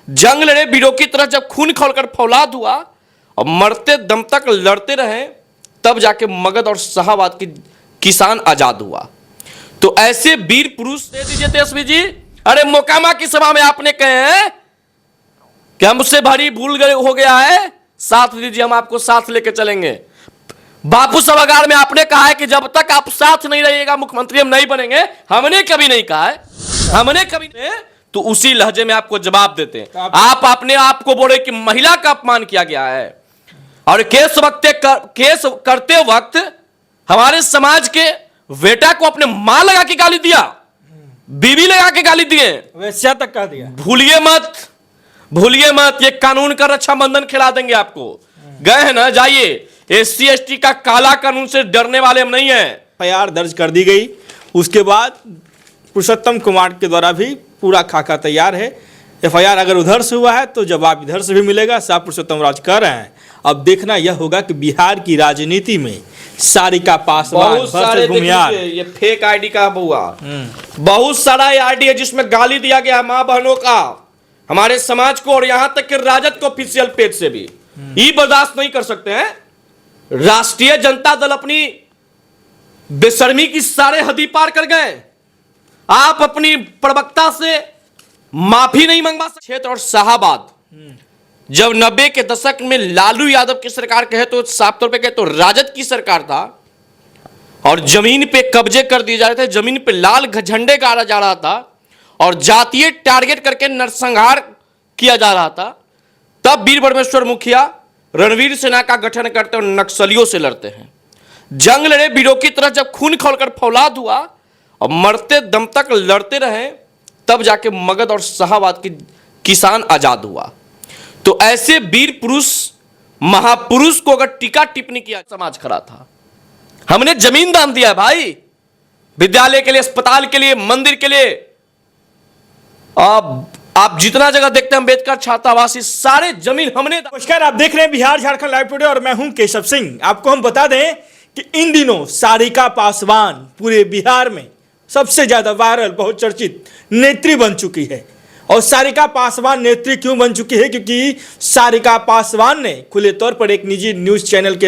जंग लड़े वीरों की तरह जब खून खौलकर फौलाद हुआ और मरते दम तक लड़ते रहे, तब जाके मगध और शाहाबाद की किसान आजाद हुआ। तो ऐसे वीर पुरुष दे दीजिए तेजस्वी जी। अरे मोकामा की सभा में आपने कहे हैं कि हमसे भारी भूल गए हो गया है, साथ दीजिए, हम आपको साथ लेके चलेंगे। बापू सभागार में आपने कहा है कि जब तक आप साथ नहीं रहिएगा मुख्यमंत्री हम नहीं बनेंगे। हमने कभी नहीं कहा है, हमने कभी नहीं। तो उसी लहजे में आपको जवाब देते हैं। आप अपने आप को बोले कि महिला का अपमान किया गया है, और केस करते वक्त हमारे समाज के बेटा को अपने मां लगा के गाली दिया, बीवी लगा के गाली दिए, वैश्या तक कह दिया। भूलिए मत, ये कानून का रक्षा बंधन खिला देंगे आपको। गए हैं ना, जाइए। SC ST का काला कानून से डरने वाले हम नहीं हैं। FIR दर्ज कर दी गई। उसके बाद पुरुषोत्तम कुमार के द्वारा भी पूरा खाका तैयार है। FIR अगर उधर से हुआ है तो जवाब इधर से भी मिलेगा, साहब पुरुषोत्तम राज कह रहे हैं। अब देखना यह होगा कि बिहार की राजनीति में सारिका पासवान वर्सेस भूमिहार, ये फेक आईडी का हुआ, बहुत सारा आईडी है जिसमें गाली दिया गया मां बहनों का, हमारे समाज को, और यहां तक कि राजद को ऑफिशियल पेज से भी। ये बर्दाश्त नहीं कर सकते हैं। राष्ट्रीय जनता दल अपनी बेशर्मी की सारे हदी पार कर गए। आप अपनी प्रवक्ता से माफी नहीं मंगवा सकते। क्षेत्र और शाहाबाद जब 90 के दशक में लालू यादव की सरकार कहे तो साफ तौर पे कहे तो राजद की सरकार था, और जमीन पे कब्जे कर दिए जा रहे थे, जमीन पे लाल झंडे गाड़ा जा रहा था, और जातीय टारगेट करके नरसंहार किया जा रहा था। तब वीर परमेश्वर मुखिया रणवीर सेना का गठन करते और नक्सलियों से लड़ते हैं। जंग लड़े वीरों की तरह जब खून खौलकर फौलाद हुआ और मरते दम तक लड़ते रहे, तब जाके मगध और शाहाबाद की किसान आजाद हुआ। तो ऐसे वीर पुरुष महापुरुष को अगर टीका टिप्पणी किया, समाज खड़ा था। हमने जमीन दान दिया है भाई, विद्यालय के लिए, अस्पताल के लिए, मंदिर के लिए। आप जितना जगह देखते हैं अम्बेडकर छात्रावास, सारे जमीन हमने। नमस्कार, आप देख रहे हैं बिहार झारखंड लाइव टुडे और मैं हूं केशव सिंह। आपको हम बता दें कि इन दिनों सारिका पासवान पूरे बिहार में सबसे ज्यादा वायरल, बहुत चर्चित नेत्री बन चुकी है। और सारिका पासवान नेत्री क्यों बन चुकी है? क्योंकि सारिका पासवान ने खुले तौर पर एक निजी न्यूज चैनल के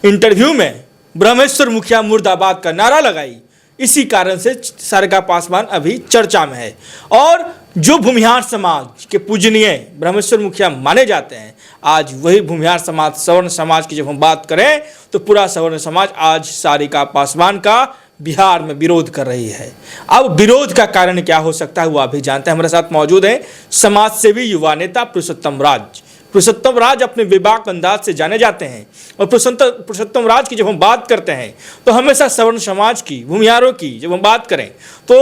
इंटरव्यू में ब्रह्मेश्वर मुखिया मुर्दाबाद का नारा लगाई। इसी कारण से सारिका पासवान अभी चर्चा में है। और जो भूमिहार समाज के पूजनीय ब्रह्मेश्वर मुखिया माने जाते हैं, आज वही भूमिहार समाज, सवर्ण समाज की जब हम बात करें तो पूरा सवर्ण समाज आज सारिका पासवान का बिहार में विरोध कर रही है। अब विरोध का कारण क्या हो सकता है वो अभी जानते हैं। हमारे साथ मौजूद हैं समाज सेवी युवा नेता पुरुषोत्तम राज। पुरुषोत्तम राज अपने बेबाक अंदाज से जाने जाते हैं, और पुरुषोत्तम राज की जब हम बात करते हैं तो हमेशा सवर्ण समाज की, भूमिहारों की जब हम बात करें तो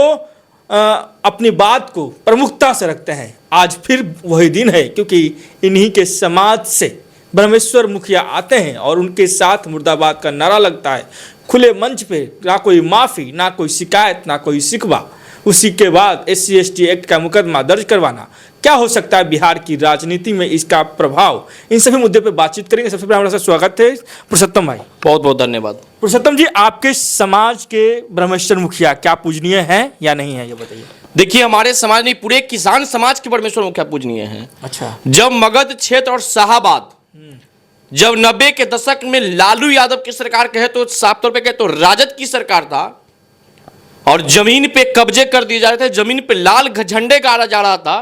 अपनी बात को प्रमुखता से रखते हैं। आज फिर वही दिन है, क्योंकि इन्हीं के समाज से ब्रह्मेश्वर मुखिया आते हैं और उनके साथ मुर्दाबाद का नारा लगता है खुले मंच पे। ना कोई माफ़ी, ना कोई शिकायत, ना कोई शिकवा। उसी के बाद SC ST एक्ट का मुकदमा दर्ज करवाना। क्या हो सकता है बिहार की राजनीति में इसका प्रभाव? इन सभी मुद्दे पे बातचीत करेंगे। सबसे पहले हमारा स्वागत है पुरुषोत्तम भाई। बहुत बहुत धन्यवाद। पुरुषोत्तम जी, आपके समाज के ब्रह्मेश्वर मुखिया क्या पूजनीय है या नहीं है, ये बताइए। देखिए, हमारे समाज नहीं, पूरे किसान समाज के ब्रह्मेश्वर मुखिया पूजनीय हैं। अच्छा। जब मगध क्षेत्र और शाहाबाद जब 90 के दशक में लालू यादव की सरकार कहे तो साफ तौर पे कहे तो राजद की सरकार था, और जमीन पे कब्जे कर दिए जा रहे थे, जमीन पे लाल झंडे गाड़ा जा रहा था,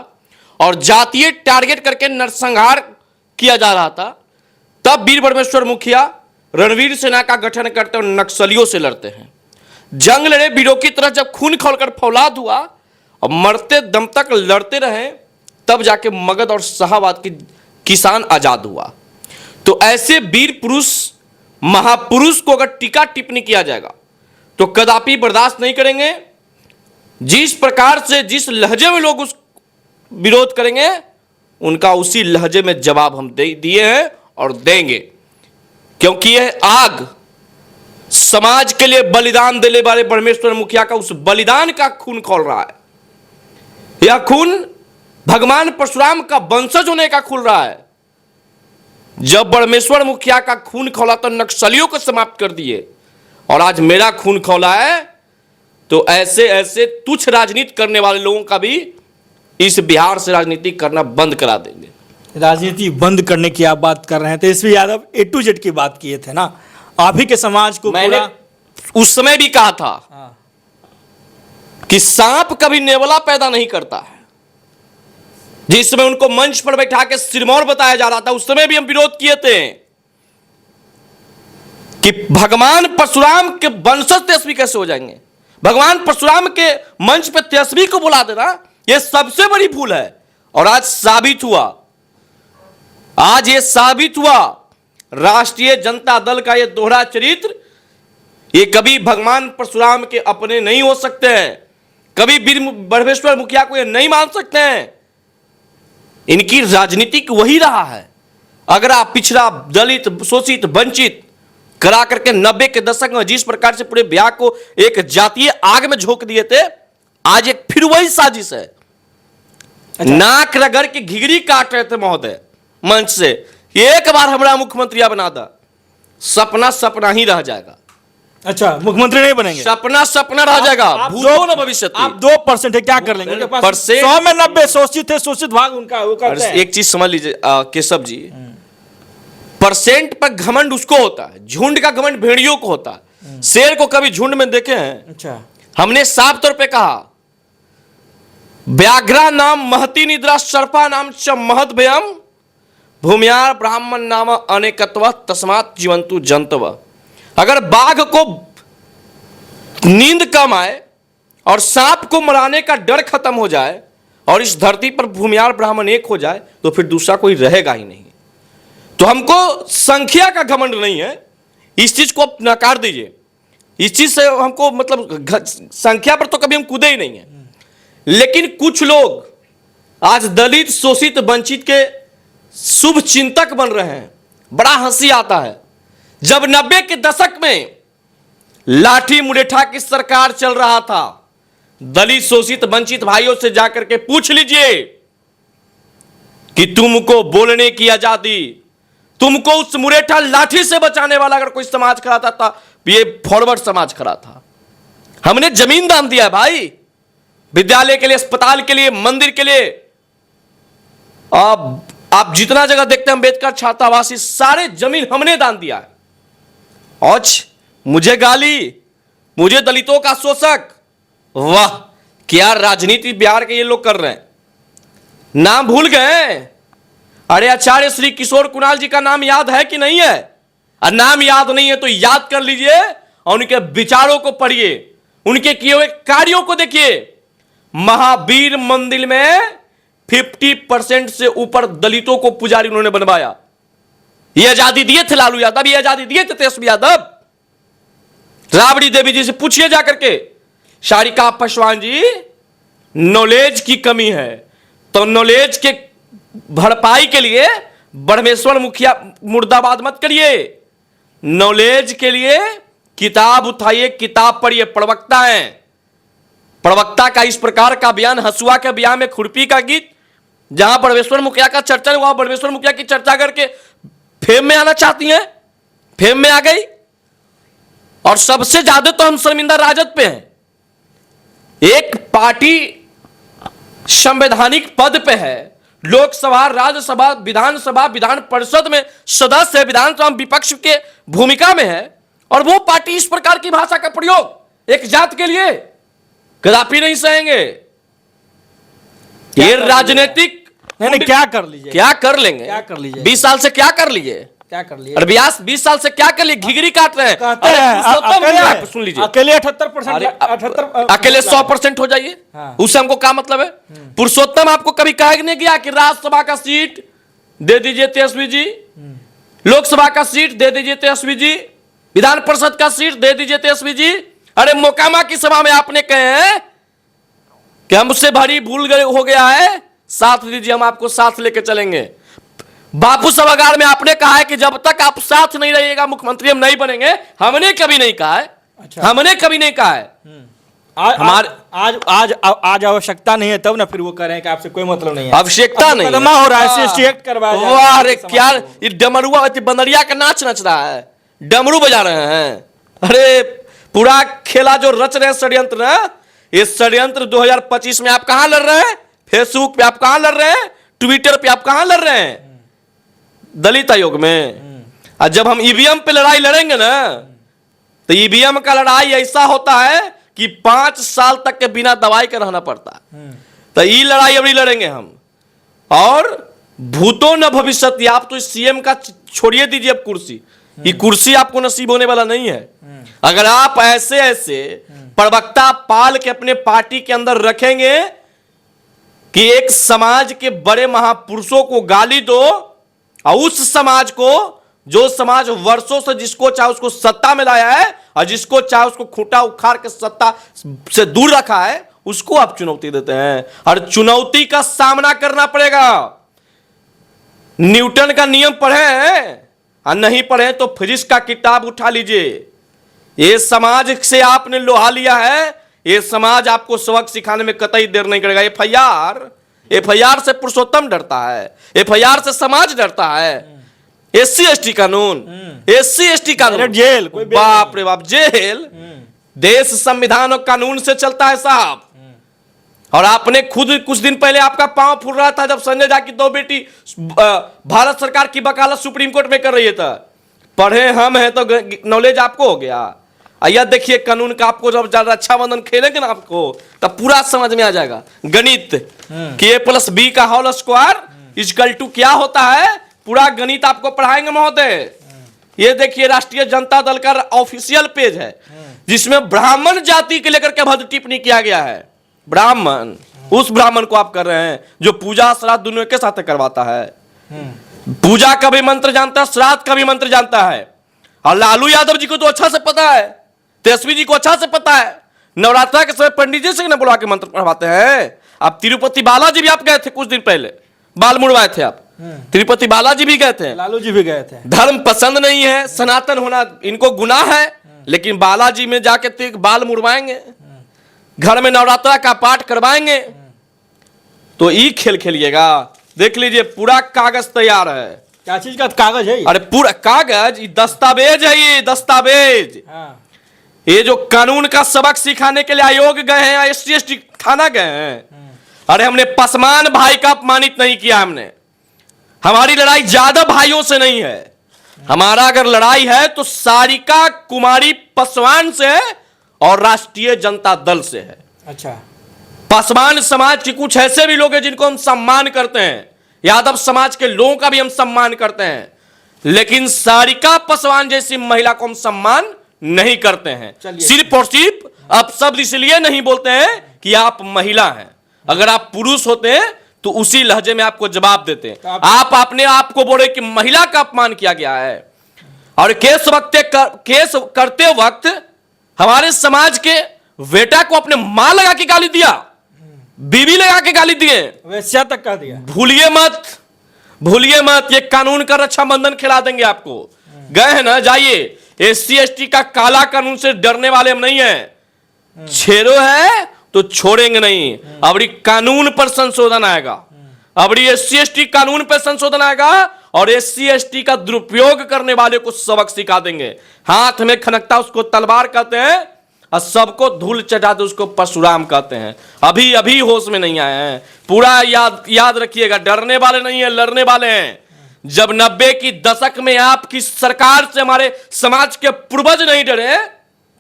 और जातीय टारगेट करके नरसंहार किया जा रहा था। तब वीर परमेश्वर मुखिया रणवीर सेना का गठन करते और नक्सलियों से लड़ते हैं। जंग लड़े वीरों की तरह जब खून खौलकर फौलाद हुआ और मरते दम तक लड़ते रहे, तब जाके मगध और शाहाबाद की किसान आजाद हुआ। तो ऐसे वीर पुरुष महापुरुष को अगर टीका टिप्पणी किया जाएगा तो कदापि बर्दाश्त नहीं करेंगे। जिस प्रकार से, जिस लहजे में लोग उस विरोध करेंगे, उनका उसी लहजे में जवाब हम दिए हैं और देंगे। क्योंकि यह आग समाज के लिए बलिदान देने वाले ब्रह्मेश्वर मुखिया का, उस बलिदान का खून खौल रहा है। यह खून भगवान परशुराम का वंशज होने का खुल रहा है। जब ब्रह्मेश्वर मुखिया का खून खौला तो नक्सलियों को समाप्त कर दिए, और आज मेरा खून खौला है तो ऐसे ऐसे तुच्छ राजनीति करने वाले लोगों का भी इस बिहार से राजनीति करना बंद करा देंगे। राजनीति बंद करने की आप बात कर रहे हैं, Tejashwi Yadav A to Z की बात किए थे ना, आप ही के समाज को मैंने पूरा उस समय भी कहा था कि सांप कभी नेवला पैदा नहीं करता है। जिस समय उनको मंच पर बैठा के सिरमौर बताया जा रहा था, उस समय भी हम विरोध किए थे कि भगवान परशुराम के वंशज तेजस्वी कैसे हो जाएंगे। भगवान परशुराम के मंच पर तेजस्वी को बुला देना यह सबसे बड़ी भूल है। और आज साबित हुआ, आज यह साबित हुआ राष्ट्रीय जनता दल का यह दोहरा चरित्र, ये कभी भगवान परशुराम के अपने नहीं हो सकते हैं, कभी वीर ब्रह्मेश्वर मुखिया को ये नहीं मान सकते हैं। इनकी राजनीतिक वही रहा है। अगर आप पिछड़ा, दलित, शोषित, वंचित करा करके 90 के दशक में जिस प्रकार से पूरे बिहार को एक जातीय आग में झोंक दिए थे, आज एक फिर वही साजिश है। नाक रगड़ के घिघरी काट रहे थे महोदय मंच से, एक बार हमारा मुख्यमंत्री बना दा, सपना सपना ही रह जाएगा। अच्छा, मुख्यमंत्री नहीं बनेंगे, सपना सपना रह जाएगा, भूतो न भविष्यति। आप 2% है, क्या कर लेंगे? उनके पास परसेंट 100 में 90 शोषित है, शोषित भाग उनका, वो करते हैं। एक चीज समझ लीजिए केशव जी, परसेंट पर घमंड उसको होता है, झुंड का घमंड भेड़ियों को होता है। शेर को कभी झुंड में देखे हैं? अच्छा, हमने साफ तौर पे कहा, व्याघ्रा नाम महती निद्रा सर्पा नाम च महद भयम भूमियार ब्राह्मण नाम अनेकत्व तस्मात् जीवंतु जंतव। अगर बाघ को नींद कम आए और सांप को मराने का डर खत्म हो जाए और इस धरती पर भूमियार ब्राह्मण एक हो जाए, तो फिर दूसरा कोई रहेगा ही नहीं। तो हमको संख्या का घमंड नहीं है, इस चीज को आप नकार दीजिए। इस चीज से हमको मतलब संख्या पर तो कभी हम कूदे ही नहीं है। लेकिन कुछ लोग आज दलित, शोषित, वंचित के शुभ चिंतक बन रहे हैं। बड़ा हंसी आता है, जब 90 के दशक में लाठी मुरेठा की सरकार चल रहा था, दलित, शोषित, वंचित भाइयों से जाकर के पूछ लीजिए कि तुमको बोलने की आजादी, तुमको उस मुरेठा लाठी से बचाने वाला अगर कोई समाज खड़ा था, ये फॉरवर्ड समाज खड़ा था। हमने जमीन दान दिया भाई, विद्यालय के लिए, अस्पताल के लिए, मंदिर के लिए। आप जितना जगह देखते हैं अम्बेडकर छात्रावास, सारे जमीन हमने दान दिया है। आज मुझे गाली, मुझे दलितों का शोषक। वाह, क्या राजनीति बिहार के ये लोग कर रहे हैं। नाम भूल गए? अरे आचार्य श्री किशोर कुणाल जी का नाम याद है कि नहीं है? और नाम याद नहीं है तो याद कर लीजिए और उनके विचारों को पढ़िए, उनके किए हुए कार्यों को देखिए। महावीर मंदिर में 50% से ऊपर दलितों को पुजारी उन्होंने बनवाया। ये आजादी दिए थे लालू यादव, ये आजादी दिए थे तेजस्वी यादव। राबड़ी देवी जी से पूछिए जाकर के। शारिका पासवान जी, नॉलेज की कमी है तो नॉलेज के भरपाई के लिए ब्रह्मेश्वर मुखिया मुर्दाबाद मत करिए। नॉलेज के लिए किताब उठाइए, किताब पढ़िए। प्रवक्ता है, प्रवक्ता का इस प्रकार का बयान, हसुआ के बयान में खुरपी का गीत, जहां ब्रह्मेश्वर मुखिया का चर्चा है, वहां ब्रह्मेश्वर मुखिया की चर्चा करके फेम में आना चाहती हैं, फेम में आ गई। और सबसे ज्यादा तो हम शर्मिंदा राजद पे हैं। एक पार्टी संवैधानिक पद पे है, लोकसभा, राज्यसभा, विधानसभा, विधान परिषद में सदस्य है, विधानसभा में विपक्ष के भूमिका में है, और वो पार्टी इस प्रकार की भाषा का प्रयोग एक जात के लिए कदापि नहीं सहेंगे। ये राजनीतिक नहीं, क्या कर लीजिए, क्या कर लेंगे? क्या कर लीजिए? 20 साल से क्या कर लीजिए? क्या कर लिए? और 20 साल से क्या कर लिए? घिघरी काट रहे हैं। कहते हैं सुन लीजिए, अकेले 78%, अकेले 100% हो जाइए। हाँ। उससे हमको क्या मतलब है? पुरुषोत्तम आपको कभी कहा नहीं गया कि राज्यसभा का सीट दे दीजिए तेजस्वी जी, लोकसभा का सीट दे दीजिए तेजस्वी जी, विधान परिषद का सीट दे दीजिए तेजस्वी जी? अरे मोकामा की सभा में आपने कहे हैं कि हमसे भारी भूल गए हो गया है, साथ दीजिए, हम आपको साथ लेके चलेंगे। बापू सभागार में आपने कहा है कि जब तक आप साथ नहीं रहिएगा मुख्यमंत्री हम नहीं बनेंगे। हमने कभी नहीं कहा है। अच्छा। हमने कभी नहीं कहा है। हमारे आज आवश्यकता नहीं है, तब ना फिर वो कह रहे हैं कि आपसे कोई मतलब नहीं है। आवश्यकता नहीं है। मुकदमा हो रहा है, SC एक्ट करवाया जा रहा है। वाह रे, क्या ये डमरुआ बंदरिया का नाच नच रहा है, डमरू बजा रहे हैं। अरे पूरा खेला जो रच रहे हैं षड्यंत्र, ये षड्यंत्र 2025 में आप कहां लड़ रहे हैं? फेसबुक पे आप कहां लड़ रहे हैं, ट्विटर पे आप कहां लड़ रहे हैं, दलित आयोग में। और जब हम ईवीएम पे लड़ाई लड़ेंगे ना, तो ईवीएम का लड़ाई ऐसा होता है कि 5 साल तक के बिना दवाई के रहना पड़ता है। तो ये लड़ाई अभी लड़ेंगे हम। और भूतो न भविष्यति, आप तो सीएम का छोड़िए दीजिए अब कुर्सी, ये कुर्सी आपको नसीब होने वाला नहीं है। अगर आप ऐसे ऐसे प्रवक्ता पाल के अपने पार्टी के अंदर रखेंगे कि एक समाज के बड़े महापुरुषों को गाली दो, और उस समाज को, जो समाज वर्षों से जिसको चाहे उसको सत्ता में लाया है और जिसको चाहे उसको खूंटा उखाड़ के सत्ता से दूर रखा है, उसको आप चुनौती देते हैं। और चुनौती का सामना करना पड़ेगा। न्यूटन का नियम पढ़े हैं और नहीं पढ़े तो फ्रिज का किताब उठा लीजिए। ये समाज से आपने लोहा लिया है, ये समाज आपको सबक सिखाने में कतई देर नहीं करेगा। एफआईआर से पुरुषोत्तम डरता है, एफआईआर से समाज डरता है। एससी एसटी कानून, एससी एसटी कानून, जेल, बाप रे बाप, जेल। देश संविधान और कानून से चलता है साहब। और आपने खुद कुछ दिन पहले आपका पांव फूल रहा था जब संजय झा की 2 बेटी भारत सरकार की वकालत सुप्रीम कोर्ट में कर रही था। पढ़े हम हैं तो नॉलेज आपको हो गया। आइए देखिए कानून का, आपको जब रक्षाबंधन खेलेंगे ना आपको, तब पूरा समझ में आ जाएगा। गणित कि A+B का होल स्क्वायर इक्वल टू क्या होता है, पूरा गणित आपको पढ़ाएंगे महोदय। ये देखिए राष्ट्रीय जनता दल का ऑफिशियल पेज है, जिसमें ब्राह्मण जाति के लेकर के भद्र टिप्पणी किया गया है। ब्राह्मण, उस ब्राह्मण को आप कर रहे हैं जो पूजा श्राद्ध दोनों के साथ करवाता है। पूजा का भी मंत्र जानता है, श्राद्ध का भी मंत्र जानता है। और लालू यादव जी को तो अच्छा से पता है, तेजस्वी जी को अच्छा से पता है। नवरात्रा के समय पंडित जी से न बुला के मंत्र पढ़वाते हैं। आप तिरुपति बालाजी भी आप गए थे कुछ दिन पहले, बाल मुड़वाए थे आप। तिरुपति बालाजी भी गए थे, लालू जी भी गए थे। धर्म पसंद नहीं है, सनातन होना इनको गुनाह है, लेकिन बालाजी में जाके बाल मुड़वाएंगे, घर में नवरात्रा का पाठ करवाएंगे। तो ये खेल खेलिएगा। देख लीजिए पूरा कागज तैयार है। क्या चीज का कागज है? अरे पूरा कागज, ये दस्तावेज है, ये दस्तावेज। ये जो कानून का सबक सिखाने के लिए आयोग गए हैं, एससी एसटी थाना गए हैं। अरे हमने पसमान भाई का अपमानित नहीं किया। हमने, हमारी लड़ाई ज्यादा भाइयों से नहीं है। हमारा अगर लड़ाई है तो सारिका कुमारी पासवान से है और राष्ट्रीय जनता दल से है। अच्छा, पासवान समाज के कुछ ऐसे भी लोग हैं जिनको हम सम्मान करते हैं, यादव समाज के लोगों का भी हम सम्मान करते हैं, लेकिन सारिका पासवान जैसी महिला को हम सम्मान नहीं करते हैं। सिर्फ और सिर्फ आप शब्द इसलिए नहीं बोलते हैं कि आप महिला हैं। अगर आप पुरुष होते हैं तो उसी लहजे में आपको जवाब देते हैं। आप अपने आप को बोले कि महिला का अपमान किया गया है। और केस करते वक्त हमारे समाज के बेटा को अपने मां लगा के गाली दिया, बीवी लगा के गाली दिए, वैसा तक कर दिया। भूलिए मत, भूलिए मत, ये कानून का रक्षाबंधन खिला देंगे आपको। गए हैं ना, जाइए। एससी एसटी का काला कानून से डरने वाले हम नहीं हैं। छेड़ो है तो छोड़ेंगे नहीं। अब कानून पर संशोधन आएगा, अब एससी एसटी कानून पर संशोधन आएगा और एससी एसटी का दुरुपयोग करने वाले को सबक सिखा देंगे। हाथ में खनकता उसको तलवार कहते हैं और सबको धूल चटाते उसको परशुराम कहते हैं। अभी अभी होश में नहीं आए हैं। पूरा याद रखिएगा, डरने वाले नहीं है, लड़ने वाले हैं। जब 90 की दशक में आपकी सरकार से हमारे समाज के पूर्वज नहीं डरे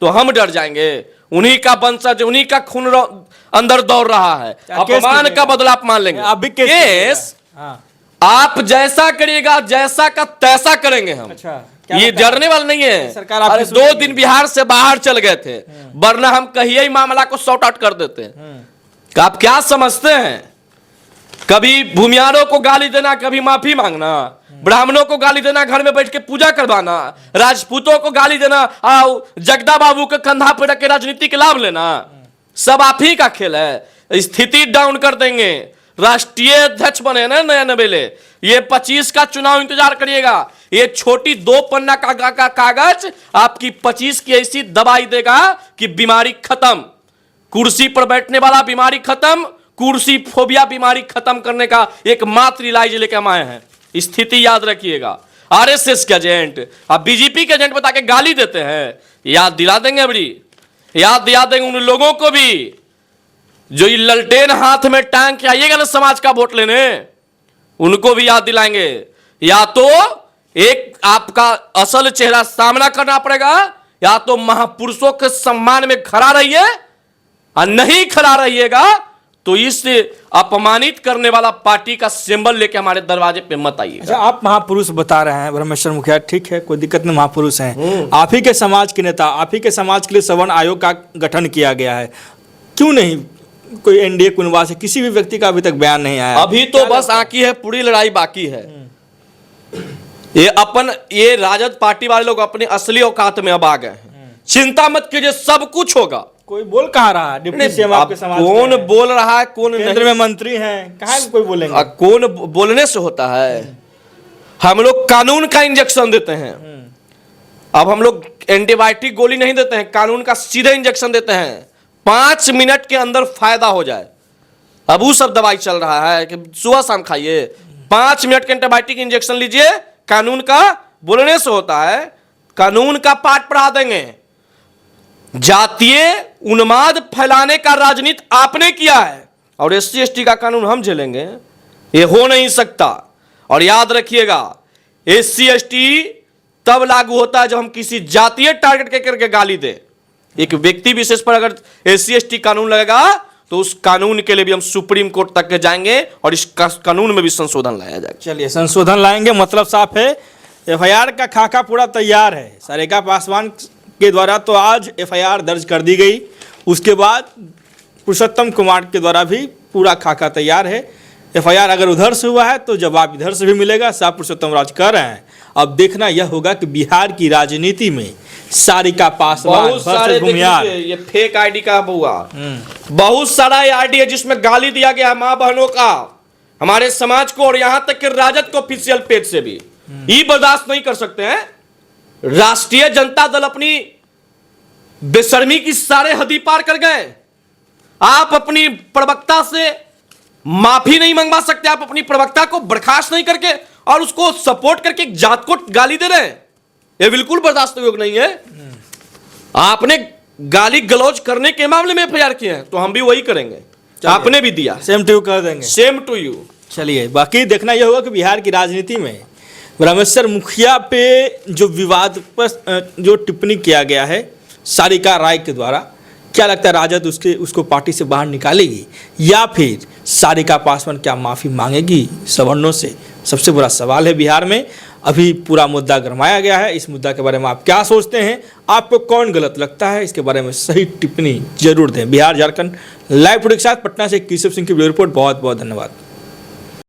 तो हम डर जाएंगे। उन्हीं का वंशज, उन्हीं का खून अंदर दौड़ रहा है। अपमान का बदला आप मान लेंगे। आप भी केस आप जैसा करिएगा, जैसा का तैसा करेंगे हम। अच्छा, ये डरने वाला नहीं है। सरकार अरे 2 दिन बिहार से बाहर चल गए थे, वरना हम कहीं ही मामला को सॉर्ट आउट कर देते हैं। आप क्या समझते हैं? कभी भूमियारों को गाली देना, कभी माफी मांगना, ब्राह्मणों को गाली देना, घर में बैठ के पूजा करवाना, राजपूतों को गाली देना, आओ जगदा बाबू के कंधा पर रख के राजनीति के लाभ लेना, सब आप ही का खेल है। स्थिति डाउन कर देंगे। राष्ट्रीय अध्यक्ष बने ना नया नवेले, ये 25 का चुनाव इंतजार करिएगा। ये छोटी 2 पन्ना का कागज आपकी 25 की ऐसी दवाई देगा कि बीमारी खत्म, कुर्सी पर बैठने वाला बीमारी खत्म, कुर्सी फोबिया बीमारी खत्म करने का एक मात्र इलाज लेके हम आए हैं। स्थिति याद रखिएगा। आरएसएस के एजेंट अब बीजेपी के एजेंट बता के गाली देते हैं, याद दिला देंगे। अबड़ी याद दिला देंगे उन लोगों को भी जो ये ललटेन हाथ में टांग के आइएगा ना समाज का वोट लेने, उनको भी याद दिलाएंगे। या तो एक आपका असल चेहरा सामना करना पड़ेगा, या तो महापुरुषों के सम्मान में खड़ा रहिए, और नहीं खड़ा रहिएगा तो इस अपमानित करने वाला पार्टी का सिंबल लेके हमारे दरवाजे पे मत आइए। अच्छा, आप महापुरुष बता रहे हैं ब्रह्मेश्वर मुखिया, ठीक है, कोई दिक्कत नहीं, महापुरुष हैं। आप ही के समाज के नेता, आप ही के समाज के लिए सवर्ण आयोग का गठन किया गया है, क्यों नहीं कोई एनडीए कुनवा से किसी भी व्यक्ति का अभी तक बयान नहीं आया? अभी तो बस आकी है, पूरी लड़ाई बाकी है। ये राजद पार्टी वाले लोग अपनी असली औकात में अब आ गए हैं। चिंता मत कीजिए, सब कुछ होगा। कोई बोल कहाँ रहा है? डिप्टी सीएम आपके समाज कौन में बोल रहा है, कौन केंद्र में मंत्री हैं, कहाँ कोई बोलेंगे? कौन बोलने से होता है? हम लोग कानून का इंजेक्शन देते हैं। अब हम लोग एंटीबायोटिक गोली नहीं देते हैं, कानून का सीधे इंजेक्शन देते हैं, 5 मिनट के अंदर फायदा हो जाए। अब वो सब दवाई चल रहा है कि सुबह शाम खाइए, 5 मिनट के एंटीबायोटिक इंजेक्शन लीजिए। कानून का बोलने से होता है, कानून का पाठ पढ़ा देंगे। जातीय उन्माद फैलाने का राजनीति आपने किया है, और एससी एसटी का कानून हम झेलेंगे, ये हो नहीं सकता। और याद रखिएगा, एससी एसटी तब लागू होता है जब हम किसी जातीय टारगेट के करके गाली दे। एक व्यक्ति विशेष पर अगर एससी एसटी कानून लगेगा तो उस कानून के लिए भी हम सुप्रीम कोर्ट तक के जाएंगे और इस कानून में भी संशोधन लाया जाएगा। चलिए, संशोधन लाएंगे, मतलब साफ है, एफआईआर का खाका पूरा तैयार है। सारिका पासवान के द्वारा तो आज एफआईआर दर्ज कर दी गई, उसके बाद पुरुषोत्तम कुमार के द्वारा भी पूरा खाका तैयार है। एफआईआर अगर उधर से हुआ है तो जवाब इधर से भी मिलेगा, साहब पुरुषोत्तम राज कर रहे हैं। अब देखना यह होगा कि बिहार की राजनीति में सारिका पासवान वर्सेस भूमियार, ये फेक आईडी का हुआ, बहुत सारा आईडी है जिसमें गाली दिया गया मां बहनों का, हमारे समाज को, और यहां तक कि राजद को ऑफिशियल पेज से भी। ये बर्दाश्त नहीं कर सकते हैं। राष्ट्रीय जनता दल अपनी बेशर्मी की सारे हदी पार कर गए। आप अपनी प्रवक्ता से माफी नहीं मंगवा सकते, आप अपनी प्रवक्ता को बर्खास्त नहीं करके और उसको सपोर्ट करके एक जात को गाली दे रहे हैं। यह बिल्कुल बर्दाश्त योग्य नहीं है। आपने गाली गलौज करने के मामले में एफआईआर किए हैं तो हम भी वही करेंगे, आपने भी दिया, सेम टू यू कर देंगे, सेम टू यू। चलिए, बाकी देखना यह होगा कि बिहार की राजनीति में ब्रह्मेश्वर मुखिया पे जो विवाद पर जो टिप्पणी किया गया है सारिका राय के द्वारा, क्या लगता है राजद उसको पार्टी से बाहर निकालेगी, या फिर सारिका पासवान क्या माफ़ी मांगेगी सवर्णों से? सबसे बड़ा सवाल है बिहार में। अभी पूरा मुद्दा गरमाया गया है। इस मुद्दा के बारे में आप क्या सोचते हैं? आपको कौन गलत लगता है? इसके बारे में सही टिप्पणी जरूर दें। बिहार झारखंड लाइव टुडे के साथ पटना से केशव सिंह की वीडियो रिपोर्ट। बहुत बहुत धन्यवाद।